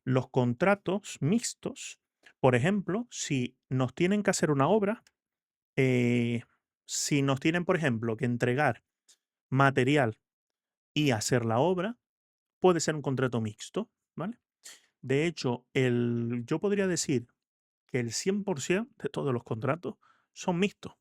Los contratos mixtos, por ejemplo, si nos tienen que hacer una obra, eh, si nos tienen, por ejemplo, que entregar material y hacer la obra, puede ser un contrato mixto, ¿vale? De hecho, yo podría decir que el 100% de todos los contratos son mixtos,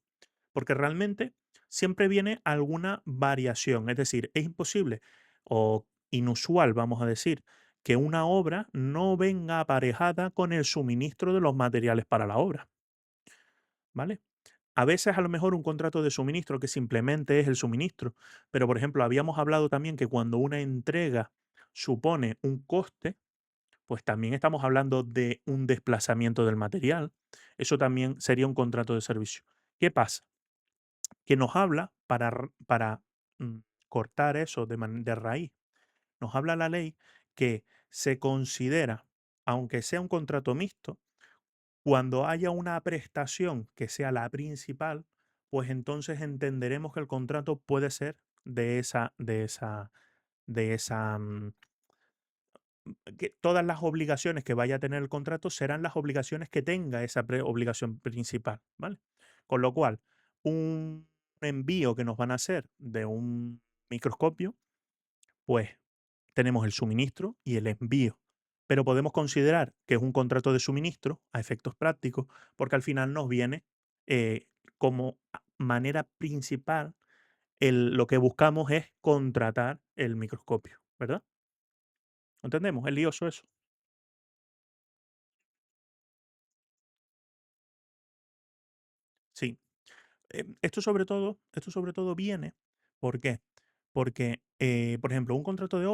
porque realmente siempre viene alguna variación. Es decir, es imposible o inusual, vamos a decir, que una obra no venga aparejada con el suministro de los materiales para la obra, ¿vale? A veces a lo mejor un contrato de suministro que simplemente es el suministro, pero por ejemplo habíamos hablado también que cuando una entrega supone un coste, pues también estamos hablando de un desplazamiento del material. Eso también sería un contrato de servicio. ¿Qué pasa? Que nos habla para cortar eso de raíz. Nos habla la ley que se considera, aunque sea un contrato mixto, cuando haya una prestación que sea la principal, pues entonces entenderemos que el contrato puede ser de esa, que todas las obligaciones que vaya a tener el contrato serán las obligaciones que tenga esa obligación principal, ¿vale? Con lo cual, un envío que nos van a hacer de un microscopio, pues tenemos el suministro y el envío. Pero podemos considerar que es un contrato de suministro a efectos prácticos, porque al final nos viene como manera principal, lo que buscamos es contratar el microscopio, ¿verdad? ¿Entendemos? Es lioso eso. Sí. Esto sobre todo viene, ¿por qué? Porque, por ejemplo, un contrato de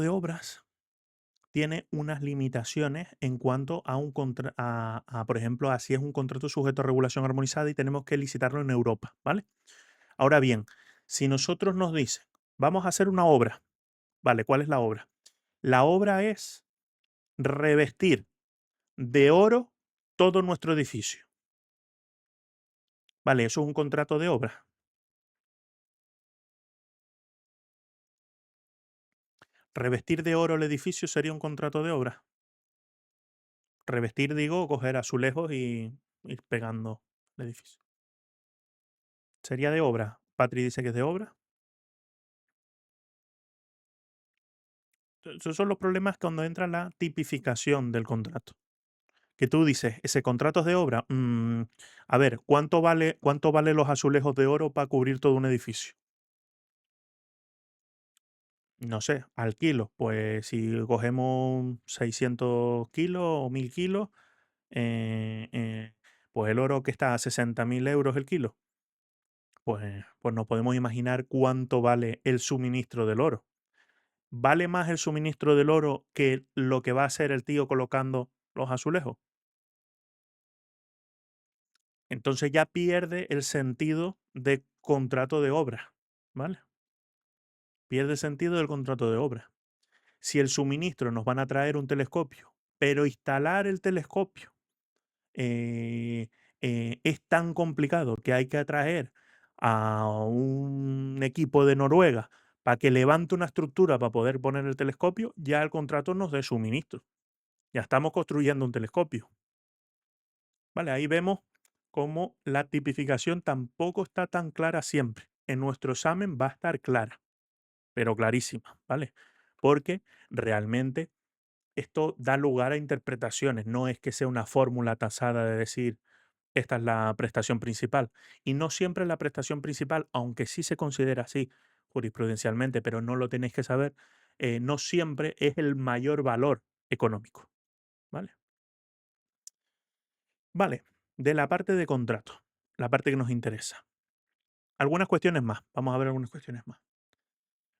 obras tiene unas limitaciones en cuanto a por ejemplo, a si es un contrato sujeto a regulación armonizada y tenemos que licitarlo en Europa, ¿vale? Ahora bien, si nosotros nos dicen, vamos a hacer una obra, ¿vale? ¿Cuál es la obra? La obra es revestir de oro todo nuestro edificio, ¿vale? Eso es un contrato de obra. Revestir de oro el edificio sería un contrato de obra. Revestir, digo, coger azulejos y ir pegando el edificio. ¿Sería de obra? Patri dice que es de obra. Esos son los problemas cuando entra la tipificación del contrato. Que tú dices, ese contrato es de obra. A ver, ¿cuánto vale los azulejos de oro para cubrir todo un edificio? No sé, al kilo. Pues si cogemos 600 kilos o 1000 kilos, pues el oro que está a 60.000 euros el kilo. Pues nos podemos imaginar cuánto vale el suministro del oro. ¿Vale más el suministro del oro que lo que va a hacer el tío colocando los azulejos? Entonces ya pierde el sentido de contrato de obra, ¿vale? Pierde el sentido del contrato de obra. Si el suministro nos van a traer un telescopio, pero instalar el telescopio eh, es tan complicado que hay que atraer a un equipo de Noruega para que levante una estructura para poder poner el telescopio, ya el contrato nos dé suministro. Ya estamos construyendo un telescopio. Vale, ahí vemos cómo la tipificación tampoco está tan clara siempre. En nuestro examen va a estar clara, pero clarísima, ¿vale? Porque realmente esto da lugar a interpretaciones, no es que sea una fórmula tasada de decir esta es la prestación principal. Y no siempre la prestación principal, aunque sí se considera así jurisprudencialmente, pero no lo tenéis que saber, no siempre es el mayor valor económico, ¿vale? Vale, de la parte de contrato, la parte que nos interesa. Algunas cuestiones más, vamos a ver algunas cuestiones más.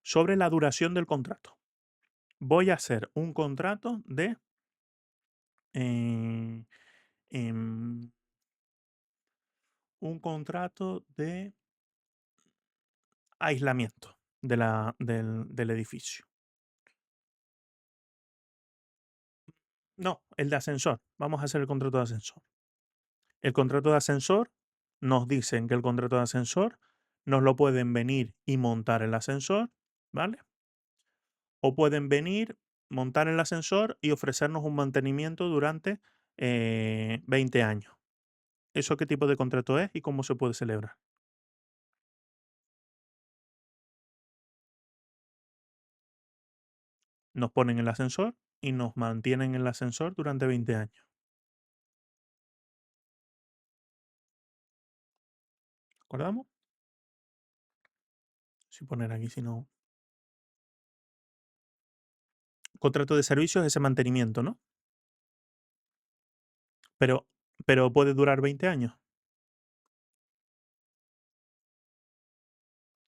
Sobre la duración del contrato. Voy a hacer un contrato eh, em, de aislamiento del edificio. No, el de ascensor. Vamos a hacer el contrato de ascensor. El contrato de ascensor nos dicen que el contrato de ascensor nos lo pueden venir y montar el ascensor, ¿vale? o pueden venir, montar el ascensor y ofrecernos un mantenimiento durante 20 años. ¿Eso qué tipo de contrato es y cómo se puede celebrar? Nos ponen el ascensor y nos mantienen en el ascensor durante 20 años. ¿Acordamos? Si poner aquí, si no. Contrato de servicios es ese mantenimiento, ¿no? Pero, pero puede durar 20 años.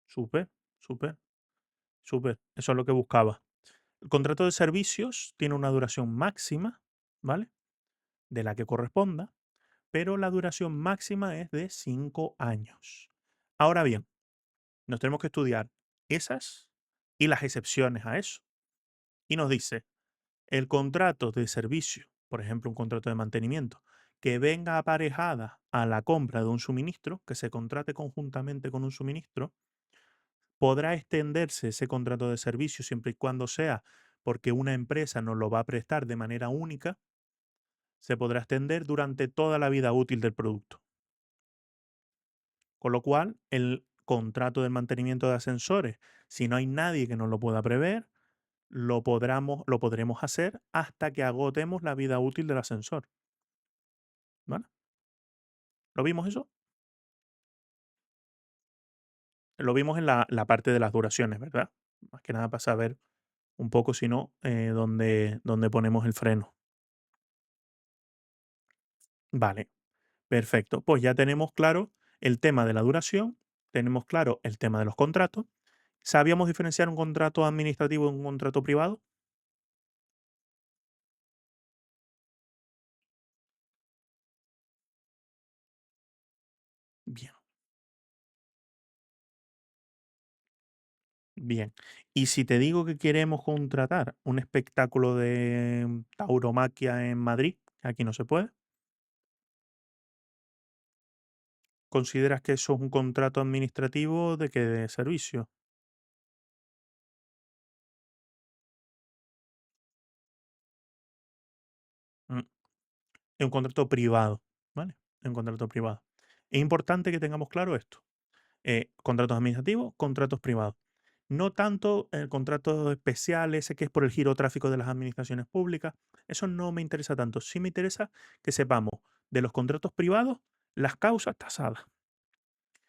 Súper, súper, súper. Eso es lo que buscaba. El contrato de servicios tiene una duración máxima, ¿vale? De la que corresponda, pero la duración máxima es de 5 años. Ahora bien, nos tenemos que estudiar esas y las excepciones a eso. Y nos dice, el contrato de servicio, por ejemplo, un contrato de mantenimiento, que venga aparejada a la compra de un suministro, que se contrate conjuntamente con un suministro, podrá extenderse ese contrato de servicio siempre y cuando sea porque una empresa nos lo va a prestar de manera única, se podrá extender durante toda la vida útil del producto. Con lo cual, el contrato de mantenimiento de ascensores, si no hay nadie que nos lo pueda prever, lo podremos hacer hasta que agotemos la vida útil del ascensor. ¿Vale? ¿Lo vimos eso? Lo vimos en la parte de las duraciones, ¿verdad? Más que nada para saber un poco, si no, dónde ponemos el freno. Vale, perfecto. Pues ya tenemos claro el tema de la duración, tenemos claro el tema de los contratos. ¿Sabíamos diferenciar un contrato administrativo de un contrato privado? Bien, bien. Y si te digo que queremos contratar un espectáculo de tauromaquia en Madrid, que aquí no se puede, ¿consideras que eso es un contrato administrativo de qué de servicio? Mm, Es un contrato privado, ¿vale? Es un contrato privado. Es importante que tengamos claro esto. Contratos administrativos, contratos privados. No tanto el contrato especial, ese que es por el giro tráfico de las administraciones públicas. Eso no me interesa tanto. Sí me interesa que sepamos de los contratos privados las causas tasadas.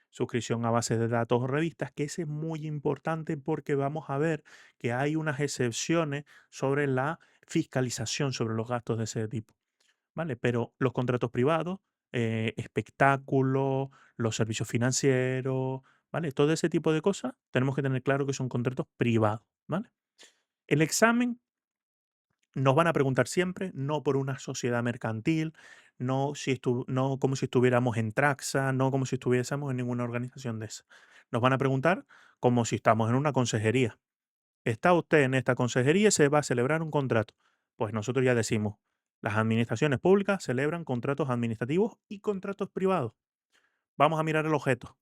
Suscripción a bases de datos o revistas, que ese es muy importante porque vamos a ver que hay unas excepciones sobre la fiscalización sobre los gastos de ese tipo. ¿Vale? Pero los contratos privados, espectáculos, los servicios financieros, ¿vale? Todo ese tipo de cosas tenemos que tener claro que son contratos privados, ¿vale? El examen nos van a preguntar siempre, no por una sociedad mercantil, no como si estuviéramos en Traxa, no como si estuviésemos en ninguna organización de esa. Nos van a preguntar como si estamos en una consejería. ¿Está usted en esta consejería y se va a celebrar un contrato? Pues nosotros ya decimos, las administraciones públicas celebran contratos administrativos y contratos privados. Vamos a mirar el objeto.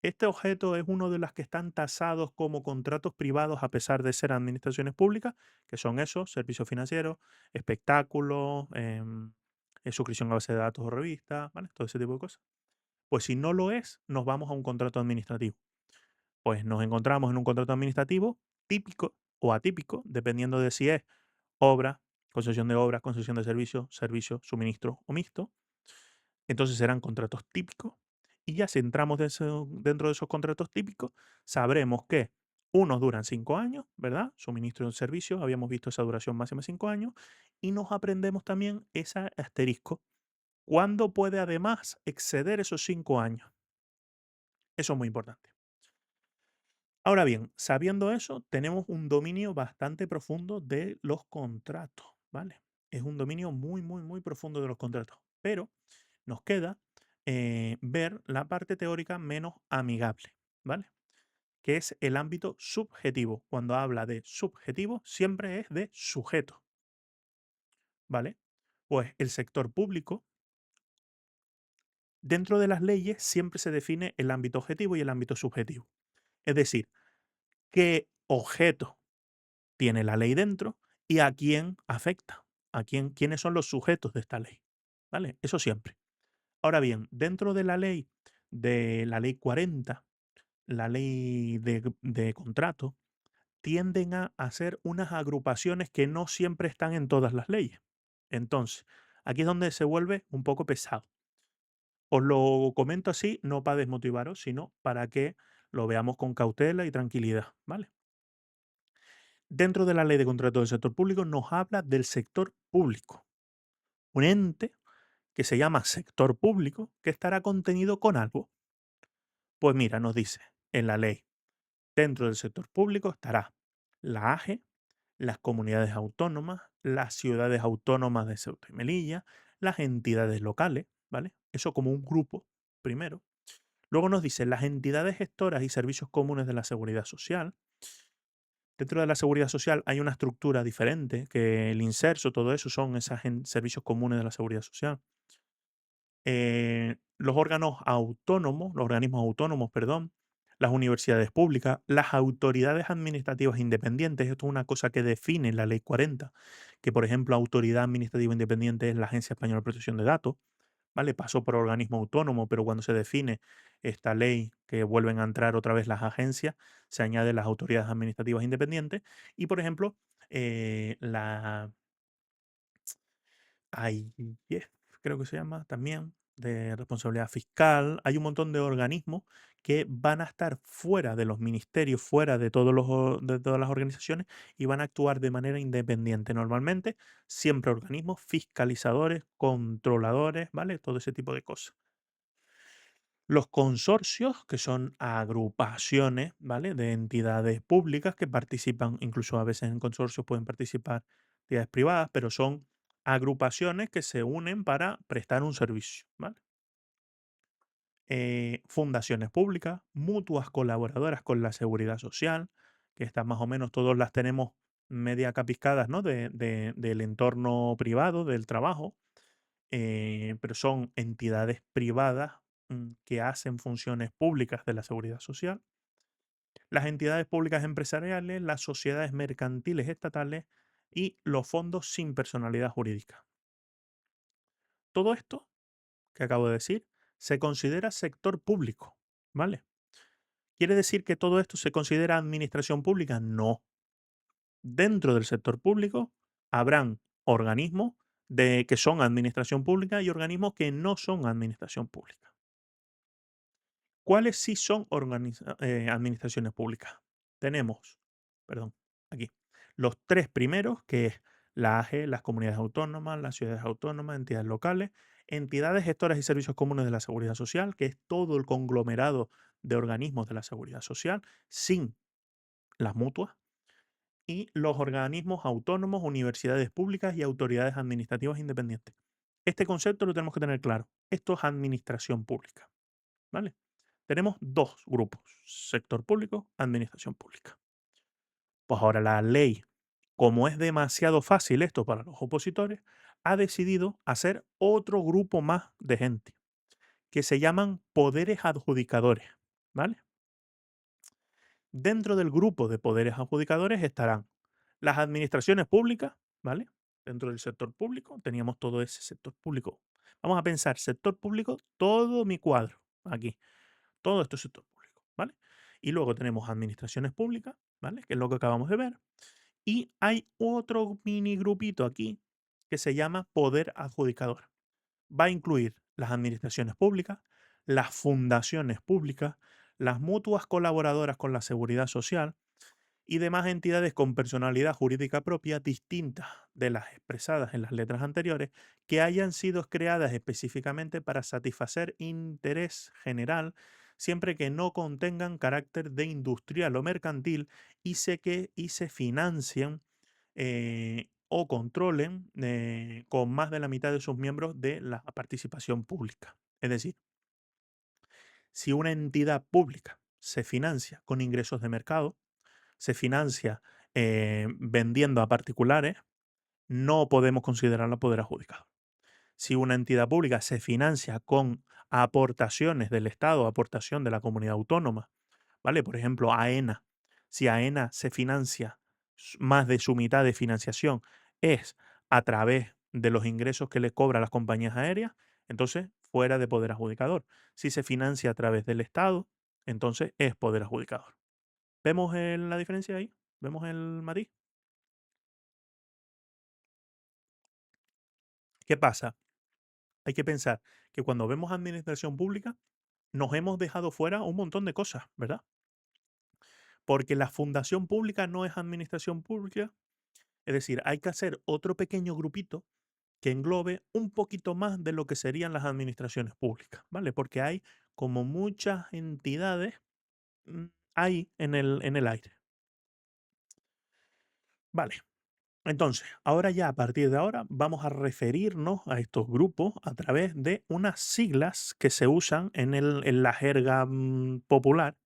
Este objeto es uno de los que están tasados como contratos privados a pesar de ser administraciones públicas, que son esos, servicios financieros, espectáculos, suscripción a base de datos o revistas, ¿vale? Todo ese tipo de cosas. Pues si no lo es, nos vamos a un contrato administrativo. Pues nos encontramos en un contrato administrativo típico o atípico, dependiendo de si es obra, concesión de servicio, servicio, suministro o mixto. Entonces serán contratos típicos. Y ya si entramos dentro de esos contratos típicos, sabremos que unos duran 5 años, ¿verdad? Suministro de servicios, habíamos visto esa duración máxima de 5 años. Y nos aprendemos también ese asterisco. ¿Cuándo puede además exceder esos 5 años? Eso es muy importante. Ahora bien, sabiendo eso, tenemos un dominio bastante profundo de los contratos, ¿vale? Es un dominio muy, muy, muy profundo de los contratos. Pero nos queda ver la parte teórica menos amigable, ¿vale? Que es el ámbito subjetivo. Cuando habla de subjetivo, siempre es de sujeto, ¿vale? Pues el sector público, dentro de las leyes, siempre se define el ámbito objetivo y el ámbito subjetivo. Es decir, qué objeto tiene la ley dentro y a quién afecta, quiénes son los sujetos de esta ley, ¿vale? Eso siempre. Ahora bien, dentro de la ley 40, la ley de contrato, tienden a hacer unas agrupaciones que no siempre están en todas las leyes. Entonces, aquí es donde se vuelve un poco pesado. Os lo comento así, no para desmotivaros, sino para que lo veamos con cautela y tranquilidad, ¿vale? Dentro de la ley de contrato del sector público nos habla del sector público, un ente que se llama sector público que estará contenido con algo. Pues mira, nos dice en la ley, dentro del sector público estará la AGE, las comunidades autónomas, las ciudades autónomas de Ceuta y Melilla, las entidades locales, ¿vale? Eso como un grupo, primero. Luego nos dice las entidades gestoras y servicios comunes de la seguridad social. Dentro de la seguridad social hay una estructura diferente, que el inserso, todo eso son esos servicios comunes de la seguridad social. Los organismos autónomos, perdón, las universidades públicas, las autoridades administrativas independientes, esto es una cosa que define la ley 40, que por ejemplo, autoridad administrativa independiente es la Agencia Española de Protección de Datos, ¿vale? Pasó por organismo autónomo, pero cuando se define esta ley, que vuelven a entrar otra vez las agencias, se añaden las autoridades administrativas independientes y, por ejemplo, la AIF, creo que se llama también, de responsabilidad fiscal. Hay un montón de organismos que van a estar fuera de los ministerios, fuera de, de todas las organizaciones y van a actuar de manera independiente. Normalmente, siempre organismos fiscalizadores, controladores, ¿vale? Todo ese tipo de cosas. Los consorcios, que son agrupaciones, ¿vale? De entidades públicas que participan, incluso a veces en consorcios pueden participar entidades privadas, pero son agrupaciones que se unen para prestar un servicio, ¿vale? Fundaciones públicas, mutuas colaboradoras con la seguridad social, que estas más o menos todos las tenemos media capiscadas, ¿no? Del entorno privado, del trabajo, pero son entidades privadas que hacen funciones públicas de la seguridad social. Las entidades públicas empresariales, las sociedades mercantiles estatales y los fondos sin personalidad jurídica. Todo esto que acabo de decir se considera sector público, ¿vale? ¿Quiere decir que todo esto se considera administración pública? No. Dentro del sector público habrán organismos que son administración pública y organismos que no son administración pública. ¿Cuáles sí son administraciones públicas? Tenemos, perdón, aquí, los tres primeros, que es la AGE, las comunidades autónomas, las ciudades autónomas, entidades locales, entidades gestoras y servicios comunes de la seguridad social, que es todo el conglomerado de organismos de la seguridad social, sin las mutuas, y los organismos autónomos, universidades públicas y autoridades administrativas independientes. Este concepto lo tenemos que tener claro. Esto es administración pública, ¿vale? Tenemos dos grupos, sector público, administración pública. Pues ahora la ley, como es demasiado fácil esto para los opositores, ha decidido hacer otro grupo más de gente, que se llaman poderes adjudicadores, ¿vale? Dentro del grupo de poderes adjudicadores estarán las administraciones públicas, ¿vale? Dentro del sector público teníamos todo ese sector público. Vamos a pensar, sector público, todo mi cuadro, aquí. Todo esto es sector público, ¿vale? Y luego tenemos administraciones públicas, ¿vale? Que es lo que acabamos de ver. Y hay otro mini grupito aquí que se llama poder adjudicador. Va a incluir las administraciones públicas, las fundaciones públicas, las mutuas colaboradoras con la seguridad social y demás entidades con personalidad jurídica propia distintas de las expresadas en las letras anteriores que hayan sido creadas específicamente para satisfacer interés general siempre que no contengan carácter de industrial o mercantil y se financien o controlen con más de la mitad de sus miembros de la participación pública. Es decir, si una entidad pública se financia con ingresos de mercado, se financia vendiendo a particulares, no podemos considerarla poder adjudicado. Si una entidad pública se financia con aportaciones del Estado, aportación de la comunidad autónoma, ¿vale? Por ejemplo, AENA. Si AENA se financia más de su mitad de financiación es a través de los ingresos que le cobran las compañías aéreas, entonces fuera de poder adjudicador. Si se financia a través del Estado, entonces es poder adjudicador. ¿Vemos la diferencia ahí? ¿Vemos el matiz? ¿Qué pasa? Hay que pensar que cuando vemos administración pública, nos hemos dejado fuera un montón de cosas, ¿verdad? Porque la fundación pública no es administración pública, es decir, hay que hacer otro pequeño grupito que englobe un poquito más de lo que serían las administraciones públicas, ¿vale? Porque hay como muchas entidades mm, ahí en el aire. Vale, entonces, ahora ya a partir de ahora vamos a referirnos a estos grupos a través de unas siglas que se usan en la jerga popular,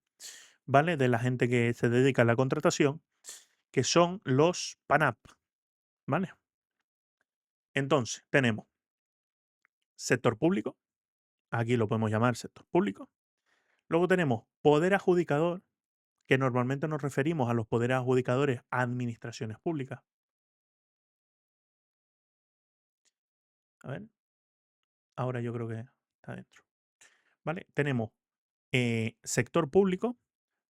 ¿vale? De la gente que se dedica a la contratación, que son los PANAP, ¿vale? Entonces, tenemos sector público, aquí lo podemos llamar sector público. Luego tenemos poder adjudicador, que normalmente nos referimos a los poderes adjudicadores a administraciones públicas. A ver, ahora yo creo que está dentro. ¿Vale? Tenemos sector público,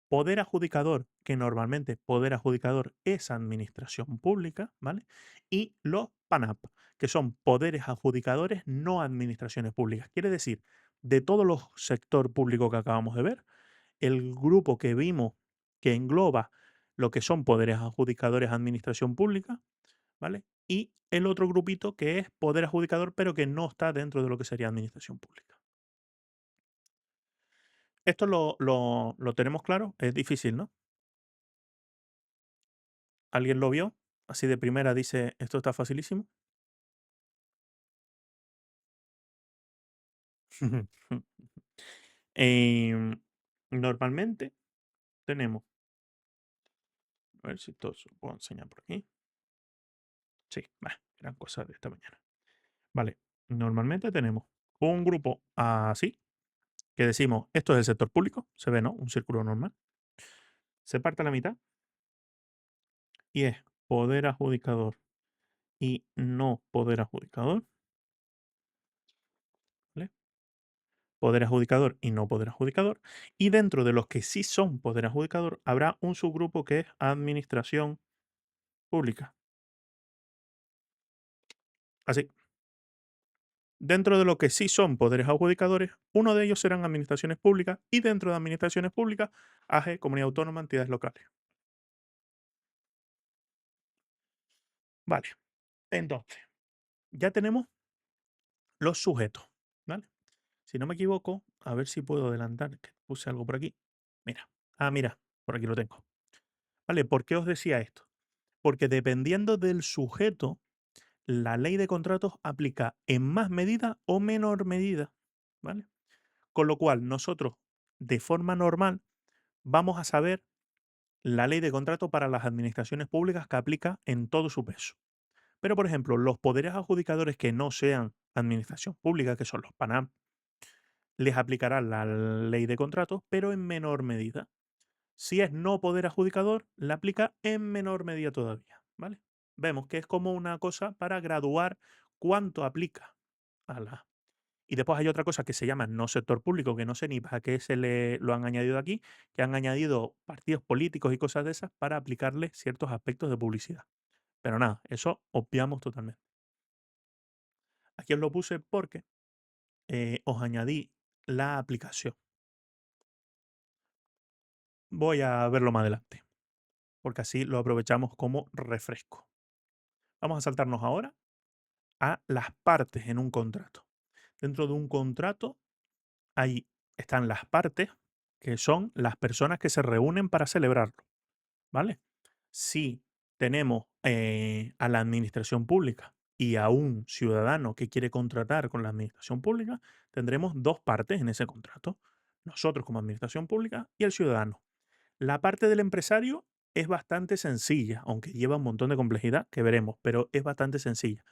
poder adjudicador, que normalmente poder adjudicador es administración pública, ¿vale? Y los PANAP, que son poderes adjudicadores no administraciones públicas. Quiere decir, de todos los sector público que acabamos de ver, el grupo que vimos que engloba lo que son poderes adjudicadores administración pública, ¿vale? Y el otro grupito que es poder adjudicador, pero que no está dentro de lo que sería administración pública. Esto lo tenemos claro, es difícil, ¿no? ¿Alguien lo vio? Así de primera dice, esto está facilísimo. Em, Normalmente tenemos, a ver si esto se lo puedo enseñar por aquí. Sí, eran cosas de esta mañana. Vale, normalmente tenemos un grupo así, que decimos, esto es el sector público, se ve, ¿no? Un círculo normal. Se parte a la mitad y es poder adjudicador y no poder adjudicador, ¿vale? Poder adjudicador y no poder adjudicador. Y dentro de los que sí son poder adjudicador, habrá un subgrupo que es administración pública. Así. Dentro de lo que sí son poderes adjudicadores, uno de ellos serán administraciones públicas y dentro de administraciones públicas, AG, comunidad autónoma, entidades locales. Vale. Entonces, ya tenemos los sujetos, ¿vale? Si no me equivoco, a ver si puedo adelantar, que puse algo por aquí. Mira, mira, por aquí lo tengo. Vale, ¿por qué os decía esto? Porque dependiendo del sujeto, la ley de contratos aplica en más medida o menor medida, ¿vale? Con lo cual, nosotros, de forma normal, vamos a saber la ley de contrato para las administraciones públicas que aplica en todo su peso. Pero, por ejemplo, los poderes adjudicadores que no sean administración pública, que son los PANAM, les aplicará la ley de contratos, pero en menor medida. Si es no poder adjudicador, la aplica en menor medida todavía, ¿vale? Vemos que es como una cosa para graduar cuánto aplica a la. Y después hay otra cosa que se llama no sector público, que no sé ni para qué se le lo han añadido aquí, que han añadido partidos políticos y cosas de esas para aplicarle ciertos aspectos de publicidad. Pero nada, eso obviamos totalmente. Aquí os lo puse porque os añadí la aplicación. Voy a verlo más adelante, porque así lo aprovechamos como refresco. Vamos a saltarnos ahora a las partes en un contrato. Dentro de un contrato, ahí están las partes, que son las personas que se reúnen para celebrarlo, ¿vale? Si tenemos a la administración pública y a un ciudadano que quiere contratar con la administración pública, tendremos dos partes en ese contrato. Nosotros como administración pública y el ciudadano. La parte del empresario es bastante sencilla, aunque lleva un montón de complejidad que veremos, pero es bastante sencilla.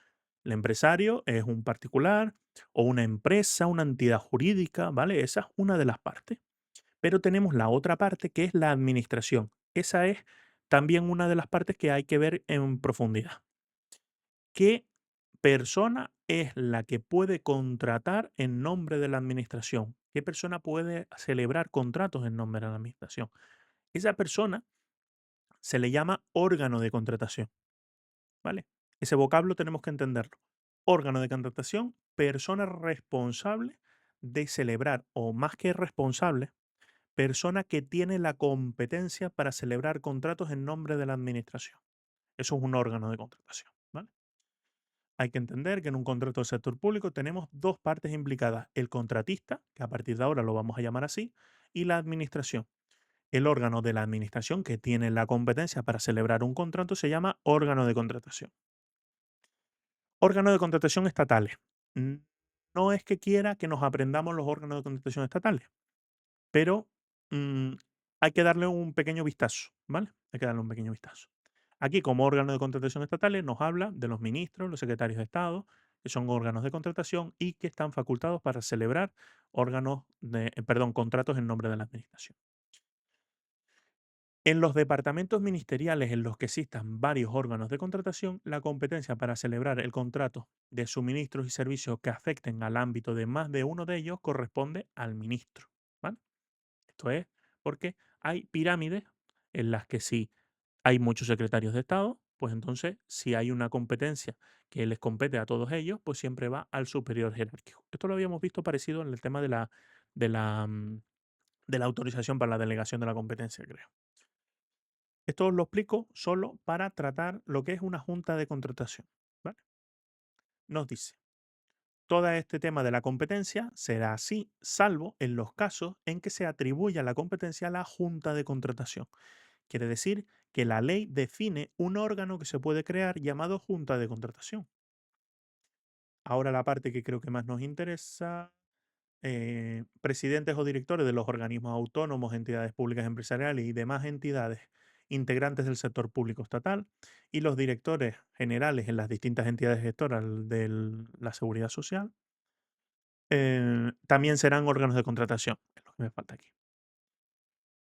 El empresario es un particular o una empresa, una entidad jurídica, ¿vale? Esa es una de las partes. Pero tenemos la otra parte que es la administración. Esa es también una de las partes que hay que ver en profundidad. ¿Qué persona es la que puede contratar en nombre de la administración? ¿Qué persona puede celebrar contratos en nombre de la administración? Esa persona se le llama órgano de contratación, ¿vale? Ese vocablo tenemos que entenderlo. Órgano de contratación, persona responsable de celebrar, o más que responsable, persona que tiene la competencia para celebrar contratos en nombre de la administración. Eso es un órgano de contratación, ¿vale? Hay que entender que en un contrato del sector público tenemos dos partes implicadas, el contratista, que a partir de ahora lo vamos a llamar así, y la administración. El órgano de la administración que tiene la competencia para celebrar un contrato se llama órgano de contratación. Órganos de contratación estatales. Mm, No es que quiera que nos aprendamos los órganos de contratación estatales, pero mm, hay que darle un pequeño vistazo, ¿vale? Hay que darle un pequeño vistazo. Aquí, como órgano de contratación estatales, nos habla de los ministros, los secretarios de Estado, que son órganos de contratación y que están facultados para celebrar contratos en nombre de la administración. En los departamentos ministeriales en los que existan varios órganos de contratación, la competencia para celebrar el contrato de suministros y servicios que afecten al ámbito de más de uno de ellos corresponde al ministro, ¿vale? Esto es porque hay pirámides en las que si hay muchos secretarios de Estado, pues entonces si hay una competencia que les compete a todos ellos, pues siempre va al superior jerárquico. Esto lo habíamos visto parecido en el tema de la, mm, de la autorización para la delegación de la competencia, creo. Esto os lo explico solo para tratar lo que es una junta de contratación, ¿vale? Nos dice, todo este tema de la competencia será así, salvo en los casos en que se atribuya la competencia a la junta de contratación. Quiere decir que la ley define un órgano que se puede crear llamado junta de contratación. Ahora la parte que creo que más nos interesa. Presidentes o directores de los organismos autónomos, entidades públicas empresariales y demás entidades integrantes del sector público estatal y los directores generales en las distintas entidades gestoras de la seguridad social también serán órganos de contratación, que es lo que me falta aquí.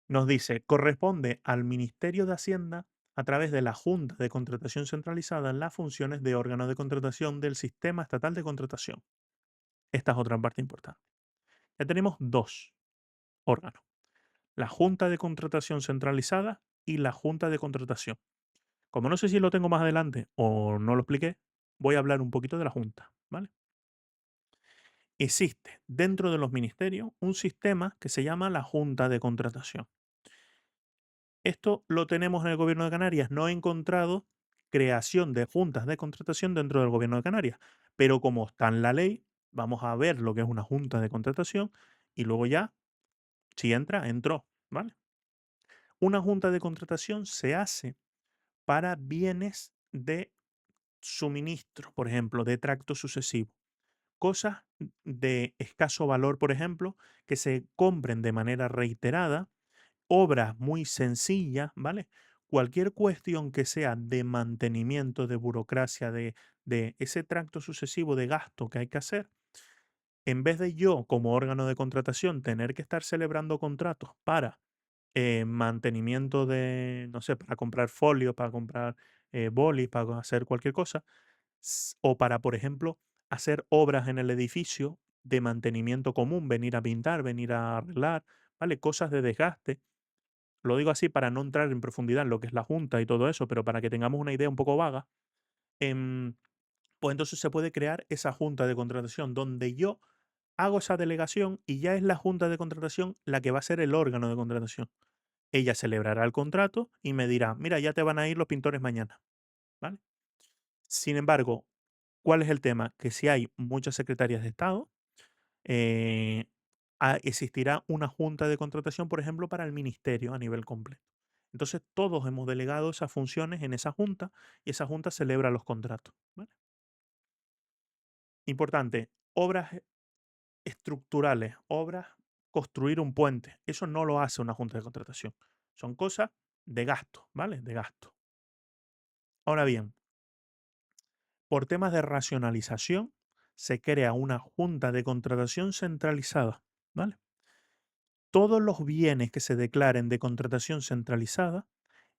Nos dice, corresponde al Ministerio de Hacienda a través de la Junta de Contratación Centralizada las funciones de órgano de contratación del Sistema Estatal de Contratación. Esta es otra parte importante. Ya tenemos dos órganos: la Junta de Contratación Centralizada y la Junta de Contratación. Como no sé si lo tengo más adelante o no lo expliqué, voy a hablar un poquito de la Junta, ¿vale? Existe dentro de los ministerios un sistema que se llama la Junta de Contratación. Esto lo tenemos en el Gobierno de Canarias. No he encontrado creación de juntas de contratación dentro del Gobierno de Canarias, pero como está en la ley, vamos a ver lo que es una junta de contratación y luego ya, si entra, entró, ¿vale? Una junta de contratación se hace para bienes de suministro, por ejemplo, de tracto sucesivo. Cosas de escaso valor, por ejemplo, que se compren de manera reiterada, obras muy sencillas, ¿vale? Cualquier cuestión que sea de mantenimiento, de burocracia, de ese tracto sucesivo de gasto que hay que hacer, en vez de yo como órgano de contratación tener que estar celebrando contratos para mantenimiento de, no sé, para comprar folios, para comprar bolis, para hacer cualquier cosa, o para, por ejemplo, hacer obras en el edificio de mantenimiento común, venir a pintar, venir a arreglar, ¿vale? Cosas de desgaste. Lo digo así para no entrar en profundidad en lo que es la junta y todo eso, pero para que tengamos una idea un poco vaga. em, pues entonces se puede crear esa junta de contratación donde yo hago esa delegación y ya es la junta de contratación la que va a ser el órgano de contratación. Ella celebrará el contrato y me dirá, mira, ya te van a ir los pintores mañana, ¿vale? Sin embargo, ¿cuál es el tema? Que si hay muchas secretarias de Estado, eh, existirá una junta de contratación, por ejemplo, para el ministerio a nivel completo. Entonces, todos hemos delegado esas funciones en esa junta y esa junta celebra los contratos, ¿vale? Importante, obras estructurales, obras, construir un puente, eso no lo hace una junta de contratación. Son cosas de gasto, ¿vale? De gasto. Ahora bien, por temas de racionalización, se crea una junta de contratación centralizada, ¿vale? Todos los bienes que se declaren de contratación centralizada,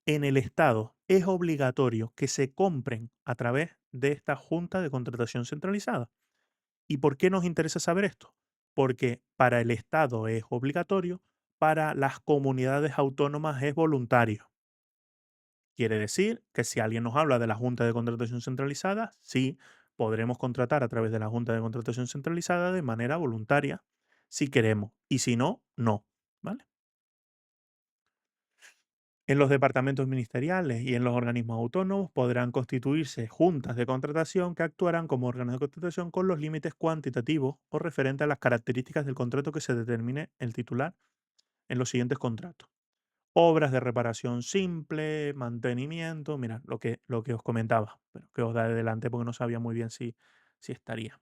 En el Estado es obligatorio que se compren a través de esta Junta de Contratación Centralizada. ¿Y por qué nos interesa saber esto? Porque para el Estado es obligatorio, para las comunidades autónomas es voluntario. Quiere decir que si alguien nos habla de la Junta de Contratación Centralizada, sí, podremos contratar a través de la Junta de Contratación Centralizada de manera voluntaria, si queremos, y si no, no, ¿vale? En los departamentos ministeriales y en los organismos autónomos podrán constituirse juntas de contratación que actuarán como órganos de contratación con los límites cuantitativos o referentes a las características del contrato que se determine el titular en los siguientes contratos. Obras de reparación simple, mantenimiento, mira, lo que os comentaba, pero que os da adelante porque no sabía muy bien si estaría.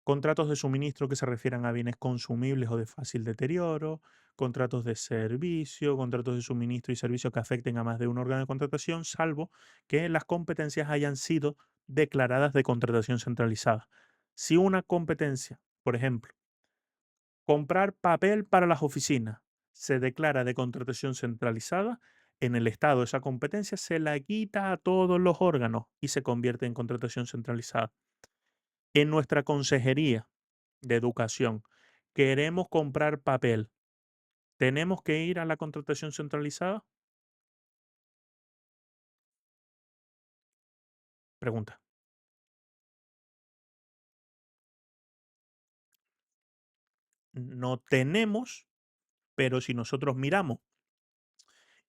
Contratos de suministro que se refieran a bienes consumibles o de fácil deterioro, contratos de servicio, contratos de suministro y servicio que afecten a más de un órgano de contratación, salvo que las competencias hayan sido declaradas de contratación centralizada. Si una competencia, por ejemplo, comprar papel para las oficinas, se declara de contratación centralizada, en el Estado esa competencia se la quita a todos los órganos y se convierte en contratación centralizada. En nuestra consejería de educación queremos comprar papel, ¿tenemos que ir a la contratación centralizada? Pregunta. No tenemos, pero si nosotros miramos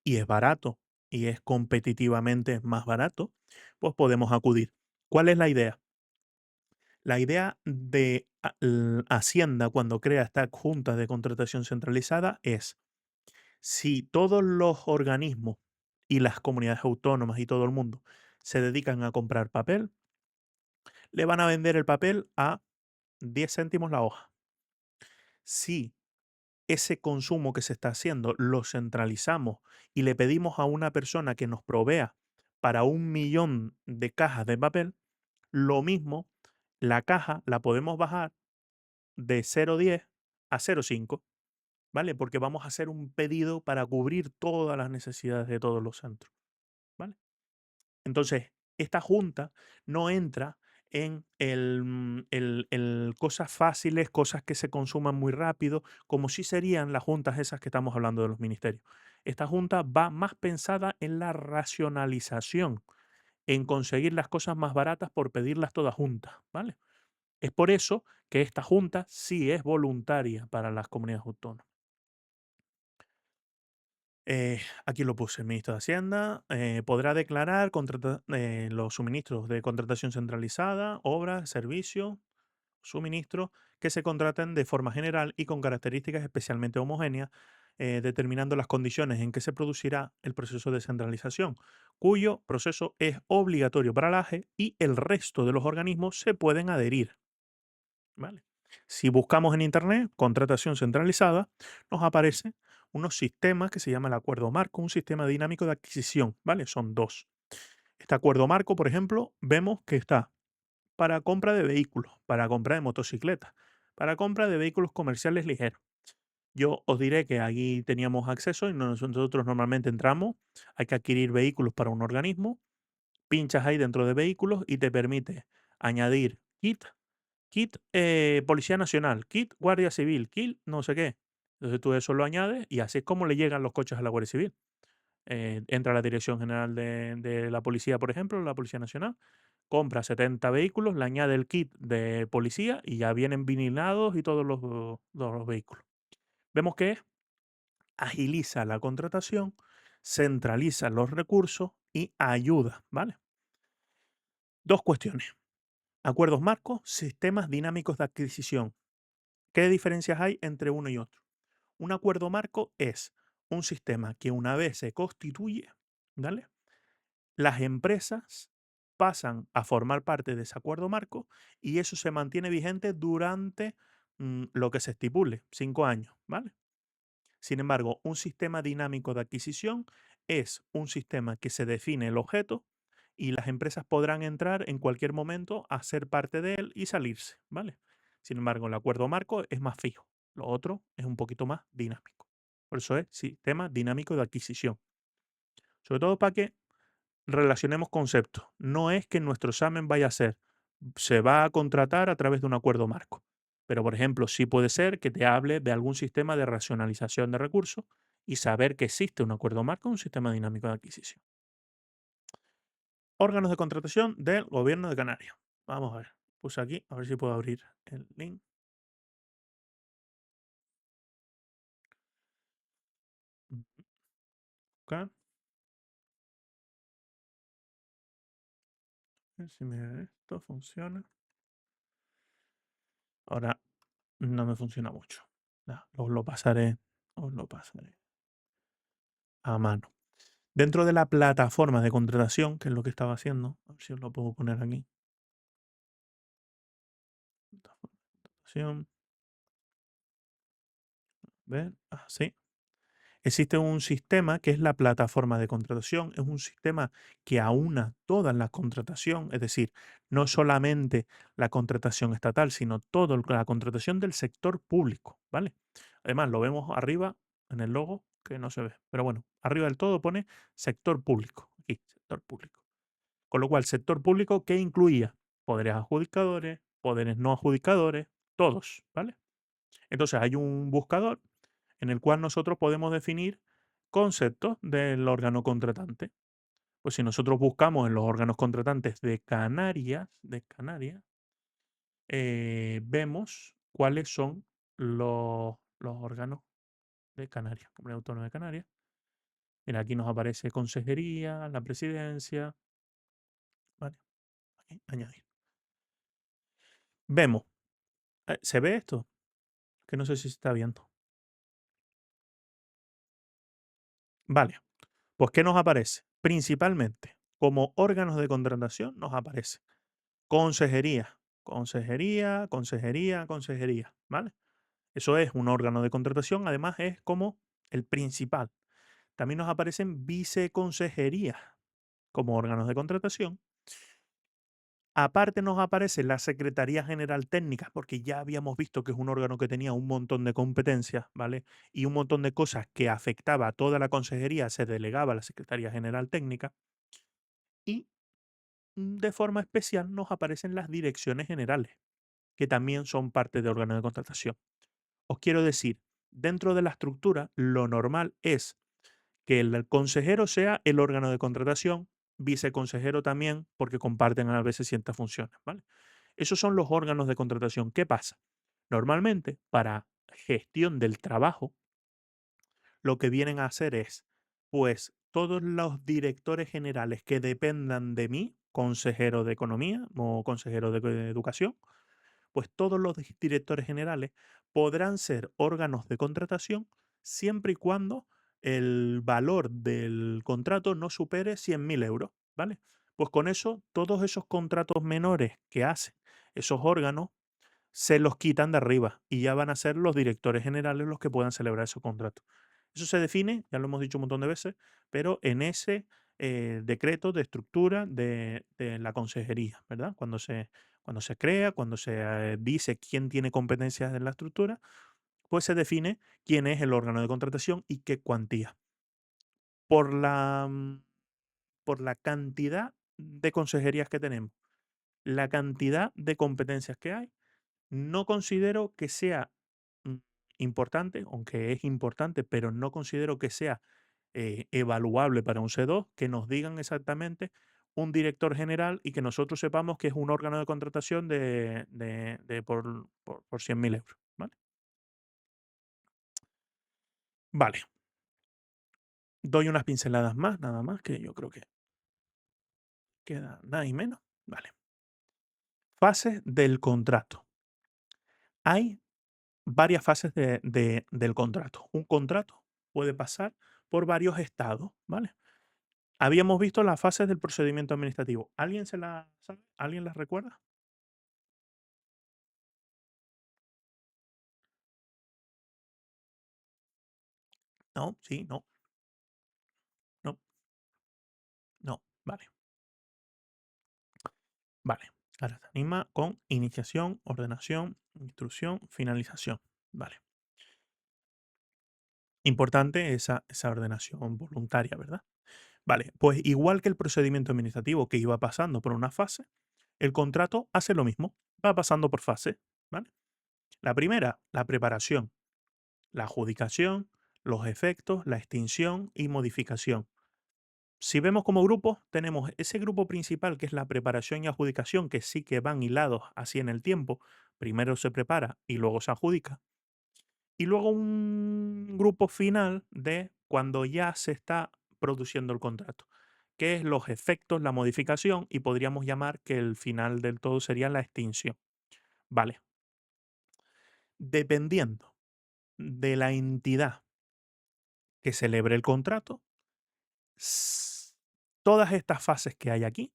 y es barato y es competitivamente más barato, pues podemos acudir. ¿Cuál es la idea? La idea de Hacienda cuando crea esta junta de contratación centralizada es, si todos los organismos y las comunidades autónomas y todo el mundo se dedican a comprar papel, le van a vender el papel a 10 céntimos la hoja. Si ese consumo que se está haciendo lo centralizamos y le pedimos a una persona que nos provea para 1 millón de cajas de papel, lo mismo, la caja la podemos bajar de 0,10 a 0,5, ¿vale? Porque vamos a hacer un pedido para cubrir todas las necesidades de todos los centros, ¿vale? Entonces, esta junta no entra en el cosas fáciles, cosas que se consuman muy rápido, como si serían las juntas esas que estamos hablando de los ministerios. Esta junta va más pensada en la racionalización, en conseguir las cosas más baratas por pedirlas todas juntas, ¿vale? Es por eso que esta junta sí es voluntaria para las comunidades autónomas. Aquí lo puse, el ministro de Hacienda podrá declarar los suministros de contratación centralizada, obras, servicios, suministros que se contraten de forma general y con características especialmente homogéneas, determinando las condiciones en que se producirá el proceso de centralización, cuyo proceso es obligatorio para la AGE y el resto de los organismos se pueden adherir. ¿Vale? Si buscamos en Internet contratación centralizada, nos aparecen unos sistemas que se llama el acuerdo marco, un sistema dinámico de adquisición, ¿vale? Son dos. Este acuerdo marco, por ejemplo, vemos que está para compra de vehículos, para compra de motocicletas, para compra de vehículos comerciales ligeros. Yo os diré que aquí teníamos acceso y nosotros normalmente entramos, hay que adquirir vehículos para un organismo, pinchas ahí dentro de vehículos y te permite añadir kit Policía Nacional, kit Guardia Civil, kit no sé qué. Entonces tú eso lo añades y así es como le llegan los coches a la Guardia Civil. Entra a la Dirección General de la Policía, por ejemplo, la Policía Nacional, compra 70 vehículos, le añade el kit de policía y ya vienen vinilados y todos los vehículos. Vemos que agiliza la contratación, centraliza los recursos y ayuda, ¿vale? Dos cuestiones. Acuerdos marcos, sistemas dinámicos de adquisición. ¿Qué diferencias hay entre uno y otro? Un acuerdo marco es un sistema que una vez se constituye, ¿vale? Las empresas pasan a formar parte de ese acuerdo marco y eso se mantiene vigente durante lo que se estipule, 5 años, ¿vale? Sin embargo, un sistema dinámico de adquisición es un sistema que se define el objeto y las empresas podrán entrar en cualquier momento a ser parte de él y salirse, ¿vale? Sin embargo, el acuerdo marco es más fijo, lo otro es un poquito más dinámico. Por eso es sistema dinámico de adquisición. Sobre todo para que relacionemos conceptos. No es que nuestro examen vaya a ser, se va a contratar a través de un acuerdo marco. Pero, por ejemplo, sí puede ser que te hable de algún sistema de racionalización de recursos y saber que existe un acuerdo marco, un sistema dinámico de adquisición. Órganos de contratación del Gobierno de Canarias. Vamos a ver. Puse aquí, a ver si puedo abrir el link. Acá. A ver si esto funciona. Ahora no me funciona mucho. Os lo pasaré a mano. Dentro de la plataforma de contratación, que es lo que estaba haciendo, a ver si os lo puedo poner aquí. Plataforma de contratación. ¿Ven? Así. Existe un sistema que es la plataforma de contratación. Es un sistema que aúna toda la contratación, es decir, no solamente la contratación estatal, sino toda la contratación del sector público, ¿vale? Además, lo vemos arriba en el logo, que no se ve, pero bueno, arriba del todo pone sector público. Aquí, sector público. Con lo cual, sector público que incluía poderes adjudicadores, poderes no adjudicadores, todos, ¿vale? Entonces hay un buscador en el cual nosotros podemos definir conceptos del órgano contratante. Pues si nosotros buscamos en los órganos contratantes de Canarias, vemos cuáles son los órganos de Canarias, Comunidad Autónoma de Canarias. Mira, aquí nos aparece consejería, la presidencia. Vale, aquí, añadir. Vemos. ¿Se ve esto? Que no sé si se está viendo. Vale. Pues, ¿qué nos aparece? Principalmente, como órganos de contratación nos aparece consejería, consejería, consejería, consejería, ¿vale? Eso es un órgano de contratación, además es como el principal. También nos aparecen viceconsejerías como órganos de contratación. Aparte nos aparece la Secretaría General Técnica, porque ya habíamos visto que es un órgano que tenía un montón de competencias, ¿vale? Y un montón de cosas que afectaba a toda la consejería se delegaba a la Secretaría General Técnica. Y de forma especial nos aparecen las direcciones generales, que también son parte de órganos de contratación. Os quiero decir, dentro de la estructura, lo normal es que el consejero sea el órgano de contratación, viceconsejero también, porque comparten a veces ciertas funciones, ¿vale? Esos son los órganos de contratación. ¿Qué pasa? Normalmente, para gestión del trabajo, lo que vienen a hacer es, pues, todos los directores generales que dependan de mí, consejero de economía o consejero de educación, pues todos los directores generales podrán ser órganos de contratación siempre y cuando el valor del contrato no supere 100.000 euros, ¿vale? Pues con eso, todos esos contratos menores que hacen esos órganos se los quitan de arriba y ya van a ser los directores generales los que puedan celebrar esos contratos. Eso se define, ya lo hemos dicho un montón de veces, pero en ese decreto de estructura de la consejería, ¿verdad? Cuando se crea, cuando se dice quién tiene competencias en la estructura, pues se define quién es el órgano de contratación y qué cuantía. Por la cantidad de consejerías que tenemos, la cantidad de competencias que hay, no considero que sea mm, importante, aunque es importante, pero no considero que sea evaluable para un C2 que nos digan exactamente un director general y que nosotros sepamos que es un órgano de contratación por 100.000 euros. ¿Vale? Vale, doy unas pinceladas más, nada más, que yo creo que queda nada y menos. Vale. Fases del contrato. Hay varias fases del contrato. Un contrato puede pasar por varios estados, ¿vale? Habíamos visto las fases del procedimiento administrativo. ¿Alguien se la sabe? ¿Alguien las recuerda? No, sí, no, no, no. Vale, vale. Ahora se anima con iniciación, ordenación, instrucción, finalización. Vale. Importante esa ordenación voluntaria, ¿verdad? Vale, pues igual que el procedimiento administrativo que iba pasando por una fase, el contrato hace lo mismo, va pasando por fase, ¿vale? La primera, la preparación, la adjudicación, los efectos, la extinción y modificación. Si vemos como grupos, tenemos ese grupo principal que es la preparación y adjudicación, que sí que van hilados así en el tiempo. Primero se prepara y luego se adjudica. Y luego un grupo final de cuando ya se está produciendo el contrato, que es los efectos, la modificación y podríamos llamar que el final del todo sería la extinción. Vale, dependiendo de la entidad que celebre el contrato, s- todas estas fases que hay aquí,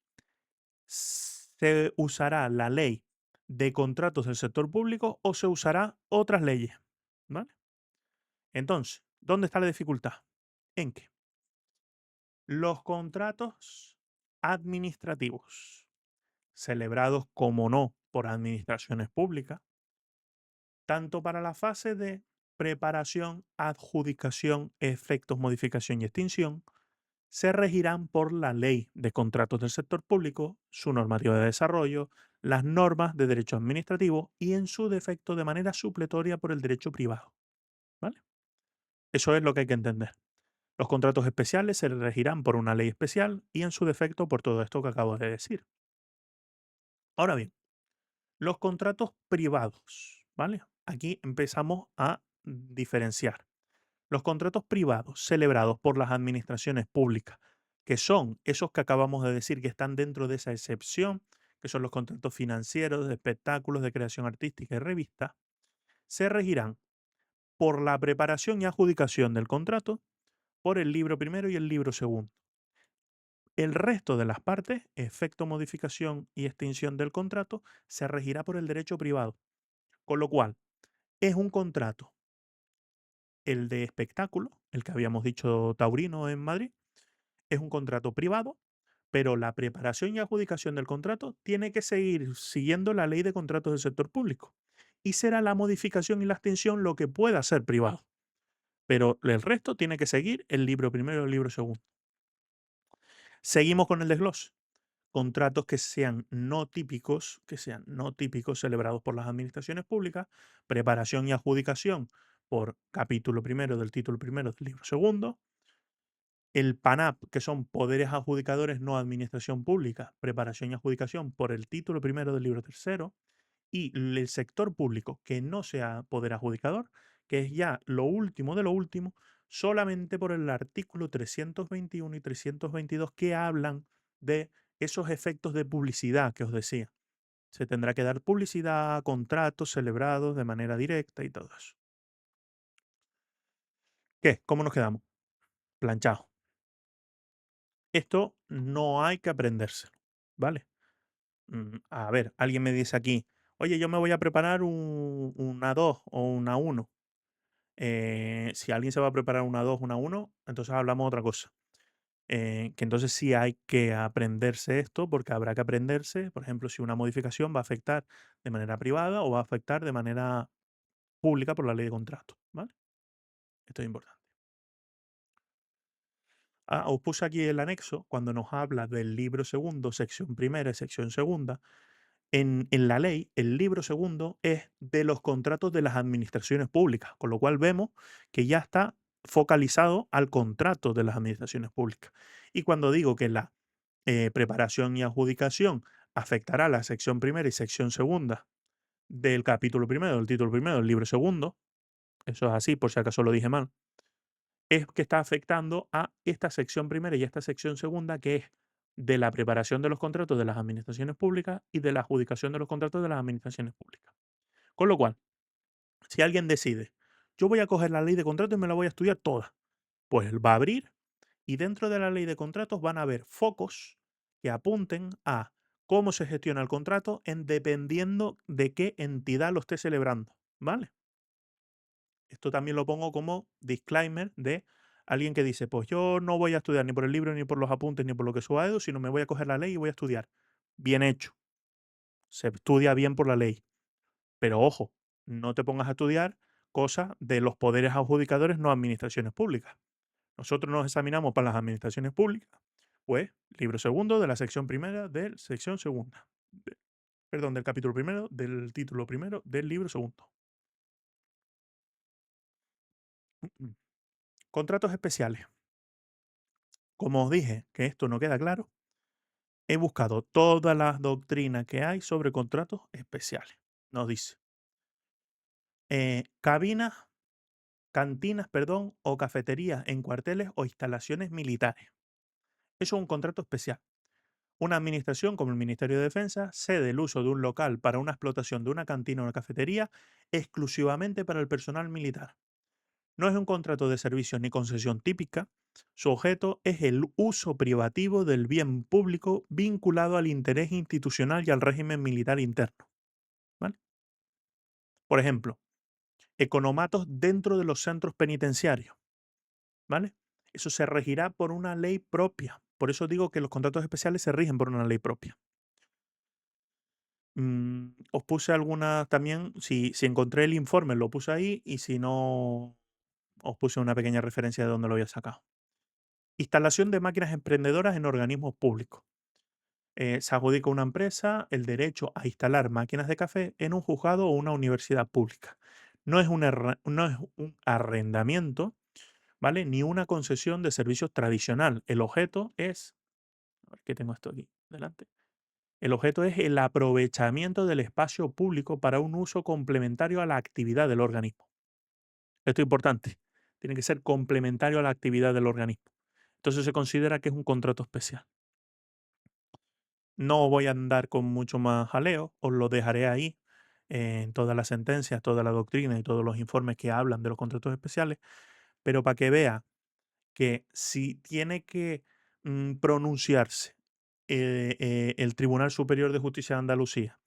se usará la ley de contratos del sector público o se usará otras leyes. ¿Vale? Entonces, ¿dónde está la dificultad? En que los contratos administrativos, celebrados como no por administraciones públicas, tanto para la fase de preparación, adjudicación, efectos, modificación y extinción, se regirán por la ley de contratos del sector público, su normativa de desarrollo, las normas de derecho administrativo y en su defecto de manera supletoria por el derecho privado. ¿Vale? Eso es lo que hay que entender. Los contratos especiales se regirán por una ley especial y en su defecto por todo esto que acabo de decir. Ahora bien, los contratos privados, ¿vale? Aquí empezamos a diferenciar. Los contratos privados celebrados por las administraciones públicas, que son esos que acabamos de decir que están dentro de esa excepción, que son los contratos financieros, de espectáculos, de creación artística y revistas, se regirán por la preparación y adjudicación del contrato, por el libro primero y el libro segundo. El resto de las partes, efecto, modificación y extinción del contrato, se regirá por el derecho privado. Con lo cual, es un contrato, el de espectáculo, el que habíamos dicho taurino en Madrid, es un contrato privado, pero la preparación y adjudicación del contrato tiene que seguir siguiendo la ley de contratos del sector público. Y será la modificación y la extinción lo que pueda ser privado. Pero el resto tiene que seguir el libro primero y el libro segundo. Seguimos con el desglose. Contratos que sean no típicos celebrados por las administraciones públicas, preparación y adjudicación por capítulo primero del título primero del libro segundo, el PANAP, que son poderes adjudicadores no administración pública, preparación y adjudicación por el título primero del libro tercero, y el sector público, que no sea poder adjudicador, que es ya lo último de lo último, solamente por el artículo 321 y 322 que hablan de esos efectos de publicidad que os decía. Se tendrá que dar publicidad a contratos celebrados de manera directa y todo eso. ¿Qué? ¿Cómo nos quedamos? Planchado. Esto no hay que aprendérselo, ¿vale? A ver, alguien me dice aquí, oye, yo me voy a preparar una 2 o una uno. Si alguien se va a preparar una 2, una uno, entonces hablamos de otra cosa. Que entonces sí hay que aprenderse esto, porque habrá que aprenderse, por ejemplo, si una modificación va a afectar de manera privada o va a afectar de manera pública por la ley de contrato, ¿vale? Esto es importante. Os puse aquí el anexo cuando nos habla del libro segundo, sección primera y sección segunda. En la ley, el libro segundo es de los contratos de las administraciones públicas, con lo cual vemos que ya está focalizado al contrato de las administraciones públicas. Y cuando digo que la preparación y adjudicación afectará la sección primera y sección segunda del capítulo primero, del título primero, del libro segundo, eso es así, por si acaso lo dije mal, es que está afectando a esta sección primera y esta sección segunda, que es de la preparación de los contratos de las administraciones públicas y de la adjudicación de los contratos de las administraciones públicas. Con lo cual, si alguien decide, yo voy a coger la ley de contratos y me la voy a estudiar toda, pues él va a abrir y dentro de la ley de contratos van a haber focos que apunten a cómo se gestiona el contrato en dependiendo de qué entidad lo esté celebrando, ¿vale? Esto también lo pongo como disclaimer de alguien que dice, pues yo no voy a estudiar ni por el libro, ni por los apuntes, ni por lo que suba Edu, sino me voy a coger la ley y voy a estudiar. Bien hecho. Se estudia bien por la ley. Pero ojo, no te pongas a estudiar cosas de los poderes adjudicadores, no administraciones públicas. Nosotros nos examinamos para las administraciones públicas Pues, libro segundo de la sección primera del sección segunda. Perdón, del capítulo primero, del título primero, del libro segundo. Contratos especiales. Como os dije que esto no queda claro, he buscado todas las doctrinas que hay sobre contratos especiales. Nos dice, cabinas, cantinas, perdón, o cafeterías en cuarteles o instalaciones militares. Eso es un contrato especial. Una administración como el Ministerio de Defensa cede el uso de un local para una explotación de una cantina o una cafetería exclusivamente para el personal militar. No es un contrato de servicios ni concesión típica. Su objeto es el uso privativo del bien público vinculado al interés institucional y al régimen militar interno. ¿Vale? Por ejemplo, economatos dentro de los centros penitenciarios. ¿Vale? Eso se regirá por una ley propia. Por eso digo que los contratos especiales se rigen por una ley propia. Os puse algunas también, si encontré el informe lo puse ahí y si no, os puse una pequeña referencia de dónde lo había sacado. Instalación de máquinas emprendedoras en organismos públicos. Se adjudica a una empresa el derecho a instalar máquinas de café en un juzgado o una universidad pública. No es un arrendamiento, ¿vale? Ni una concesión de servicios tradicional. El objeto es, a ver que tengo esto aquí delante. El objeto es el aprovechamiento del espacio público para un uso complementario a la actividad del organismo. Esto es importante. Tiene que ser complementario a la actividad del organismo. Entonces se considera que es un contrato especial. No voy a andar con mucho más jaleo, os lo dejaré ahí en todas las sentencias, toda la doctrina y todos los informes que hablan de los contratos especiales, pero para que vea que si tiene que pronunciarse el Tribunal Superior de Justicia de Andalucía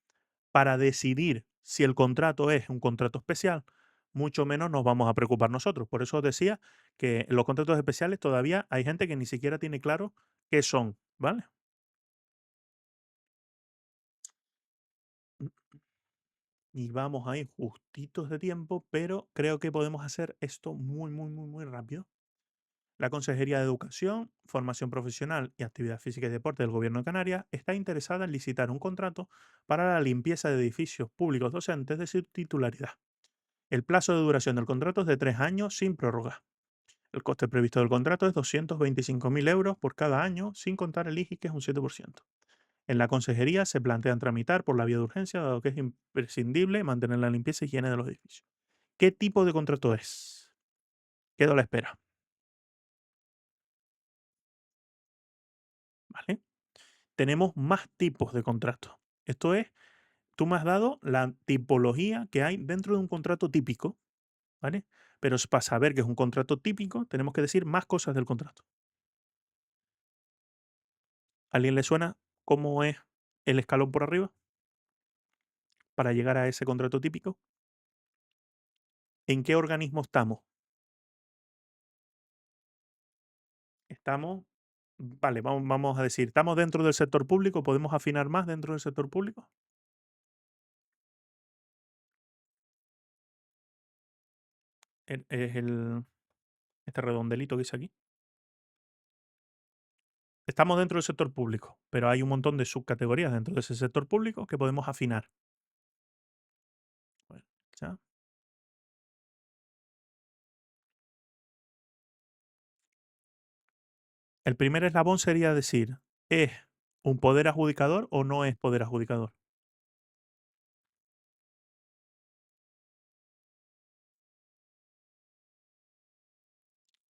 para decidir si el contrato es un contrato especial, mucho menos nos vamos a preocupar nosotros. Por eso os decía que los contratos especiales todavía hay gente que ni siquiera tiene claro qué son, ¿vale? Y vamos ahí justitos de tiempo, pero creo que podemos hacer esto muy, muy, muy, muy rápido. La Consejería de Educación, Formación Profesional y Actividad Física y Deporte del Gobierno de Canarias está interesada en licitar un contrato para la limpieza de edificios públicos docentes de su titularidad. El plazo de duración del contrato es de 3 años sin prórroga. El coste previsto del contrato es 225.000 euros por cada año, sin contar el IGI, que es un 7%. En la consejería se plantean tramitar por la vía de urgencia, dado que es imprescindible mantener la limpieza y higiene de los edificios. ¿Qué tipo de contrato es? Quedo a la espera. ¿Vale? Tenemos más tipos de contratos. Esto es, tú me has dado la tipología que hay dentro de un contrato típico, ¿vale? Pero para saber que es un contrato típico, tenemos que decir más cosas del contrato. ¿A alguien le suena cómo es el escalón por arriba para llegar a ese contrato típico? ¿En qué organismo estamos? Estamos, vale, vamos a decir, ¿estamos dentro del sector público? ¿Podemos afinar más dentro del sector público? Es este redondelito que dice aquí. Estamos dentro del sector público, pero hay un montón de subcategorías dentro de ese sector público que podemos afinar. Bueno, ya. El primer eslabón sería decir, ¿es un poder adjudicador o no es poder adjudicador?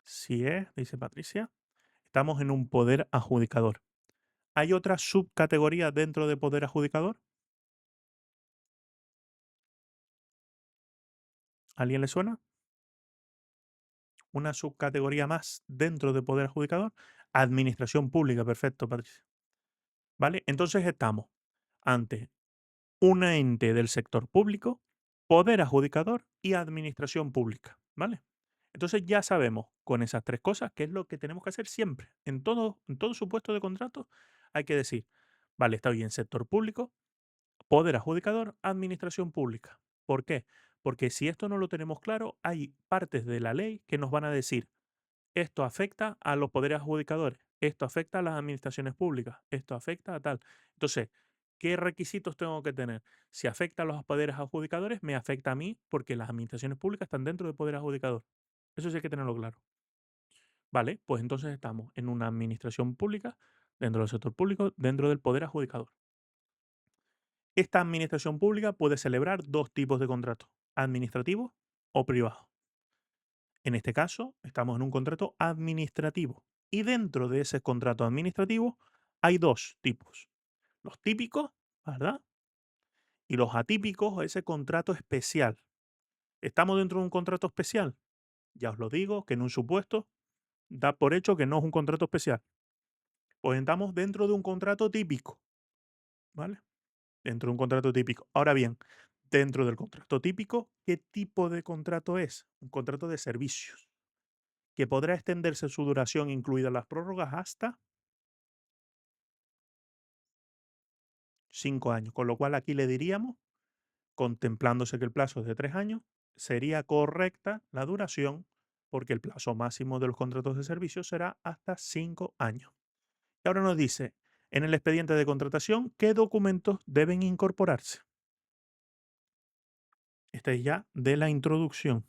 Si es, dice Patricia, estamos en un poder adjudicador. ¿Hay otra subcategoría dentro de poder adjudicador? ¿A alguien le suena? Una subcategoría más dentro de poder adjudicador. Administración pública, perfecto, Patricia. ¿Vale? Entonces estamos ante un ente del sector público, poder adjudicador y administración pública, ¿vale? Entonces ya sabemos con esas tres cosas qué es lo que tenemos que hacer siempre. En todo supuesto de contrato hay que decir, vale, está bien, sector público, poder adjudicador, administración pública. ¿Por qué? Porque si esto no lo tenemos claro, hay partes de la ley que nos van a decir, esto afecta a los poderes adjudicadores. esto afecta a las administraciones públicas, esto afecta a tal. Entonces, ¿qué requisitos tengo que tener? Si afecta a los poderes adjudicadores, me afecta a mí porque las administraciones públicas están dentro del poder adjudicador. Eso sí hay que tenerlo claro. Vale, pues entonces estamos en una administración pública, dentro del sector público, dentro del poder adjudicador. Esta administración pública puede celebrar dos tipos de contratos, administrativo o privado. En este caso, estamos en un contrato administrativo. Y dentro de ese contrato administrativo hay dos tipos. Los típicos, ¿verdad? Y los atípicos, o ese contrato especial. ¿Estamos dentro de un contrato especial? Ya os lo digo, que en un supuesto da por hecho que no es un contrato especial. Pues estamos dentro de un contrato típico, ¿vale? Dentro de un contrato típico. Ahora bien, dentro del contrato típico, ¿qué tipo de contrato es? Un contrato de servicios, que podrá extenderse su duración, incluidas las prórrogas, hasta 5 años. Con lo cual aquí le diríamos, contemplándose que el plazo es de 3 años, sería correcta la duración porque el plazo máximo de los contratos de servicios será hasta 5 años. Y ahora nos dice, en el expediente de contratación, ¿qué documentos deben incorporarse? Este es ya de la introducción.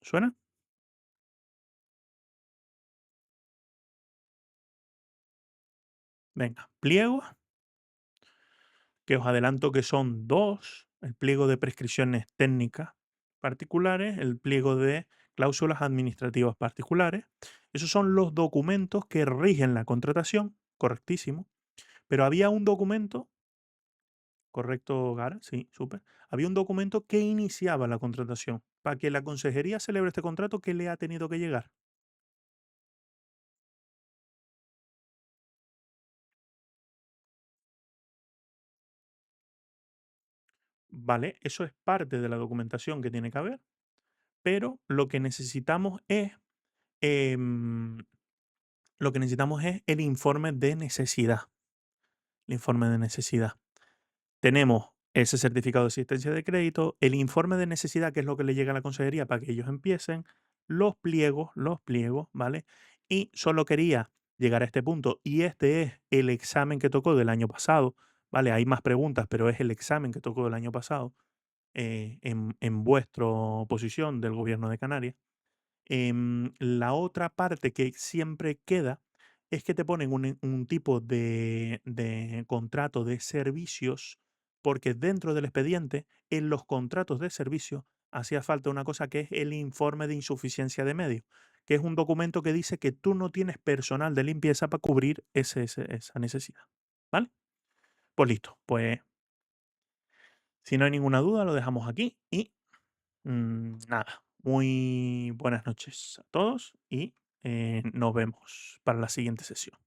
¿Suena? Venga, pliegos, que os adelanto que son dos: el pliego de prescripciones técnicas particulares, el pliego de cláusulas administrativas particulares. Esos son los documentos que rigen la contratación, correctísimo. Pero había un documento, correcto, Gara, sí, súper. Había un documento que iniciaba la contratación. Para que la consejería celebre este contrato, ¿qué le ha tenido que llegar? Vale, eso es parte de la documentación que tiene que haber, pero em, lo que necesitamos es el informe de necesidad. El informe de necesidad. Tenemos ese certificado de existencia de crédito, el informe de necesidad, que es lo que le llega a la consejería para que ellos empiecen, los pliegos, ¿vale? Y solo quería llegar a este punto, y este es el examen que tocó del año pasado, ¿vale? Hay más preguntas, pero es el examen que tocó del año pasado en vuestra posición del gobierno de Canarias. La otra parte que siempre queda es que te ponen un tipo de contrato de servicios, porque dentro del expediente, en los contratos de servicio, hacía falta una cosa que es el informe de insuficiencia de medios, que es un documento que dice que tú no tienes personal de limpieza para cubrir esa necesidad. ¿Vale? Pues listo. Pues si no hay ninguna duda, lo dejamos aquí y nada, muy buenas noches a todos y nos vemos para la siguiente sesión.